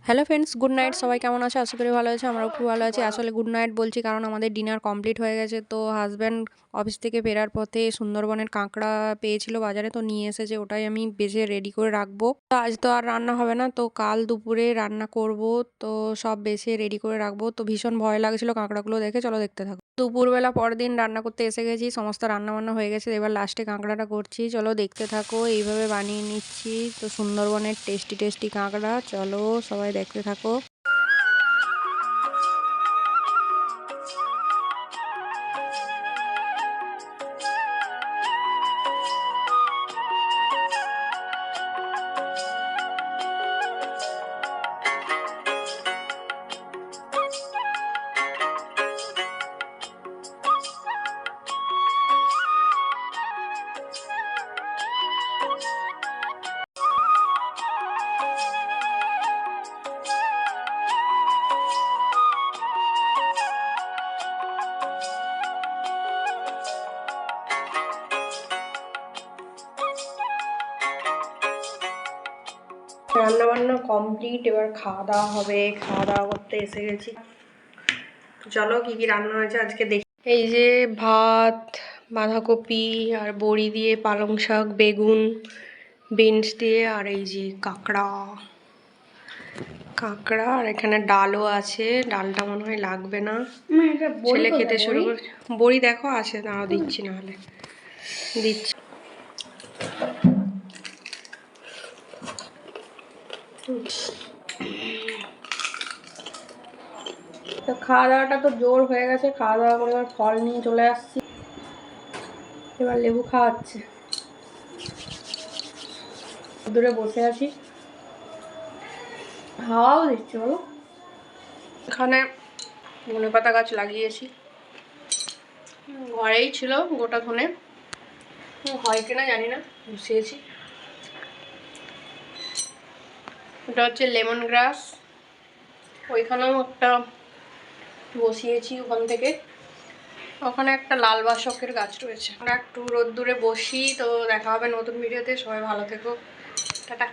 Hello friends, good night. সবাই কেমন আছে? আশা করি ভালো আছে। আমরাও খুব ভালো আছি। আসলে গুড নাইট বলছি কারণ আমাদের ডিনার কমপ্লিট হয়ে গেছে। তো হাজব্যান্ড অফিস থেকে ফেরার পথে সুন্দরবনের কাঁকড়া পেয়েছিল বাজারে, তো নিয়ে এসেছে। ওটাই আমি বেছে রেডি করে রাখবো। তো আজ তো আর রান্না হবে না, তো কাল দুপুরে রান্না করব। তো সব বেছে রেডি করে রাখবো। তো ভীষণ ভয় লাগছিল কাঁকড়াগুলো দেখে। চলো দেখতে থাকো। দুপুরবেলা পরের দিন রান্না করতে এসে গেছি, সমস্ত রান্না বান্না হয়ে গেছে। এবার লাস্টে কাঁকড়াটা করছি, চলো দেখতে থাকো। এইভাবে বানিয়ে নিচ্ছি তো সুন্দরবনের টেস্টি টেস্টি কাঁকড়া। চলো সবাই দেখতে থাকো। রান্না বান্না কমপ্লিট, এবার খাওয়া দাওয়া হবে। খাওয়া দাওয়া করতে এসে গেছি। চলো কি কি রান্না হয়েছে আজকে দেখি। এই যে ভাত, বাঁধাকপি আর বড়ি দিয়ে, পালং শাক, বেগুন, বিনস দিয়ে, আর এই যে কাঁকড়া কাঁকড়া আর এখানে ডালও আছে। ডালটা মনে হয় লাগবে না, ছেলে খেতে শুরু করে। বড়ি দেখো আছে, দাঁড়াও দিচ্ছি, না হলে দিচ্ছি। তো খাওয়া দাওয়াটা তো জোর হয়ে গেছে। খাওয়া দাওয়া করে এবার ফল নিয়ে চলে আসছি। এবার লেবু খাওয়াচ্ছে, দূরে বসে আছি, হাওয়াও দিচ্ছে। বলো, এখানে ধনে পাতা গাছ লাগিয়েছি, ঘরেই ছিল গোটা ধনে, হয় কিনা জানি না, বসিয়েছি। এটা হচ্ছে লেমন গ্রাস, ওইখানেও একটা বসিয়েছি। ওখান থেকে ওখানে একটা লাল বাসকের গাছ রয়েছে। আমরা একটু রোদ্দুরে বসি। তো দেখা হবে নতুন ভিডিওতে। সবাই ভালো থেকো, টাটা।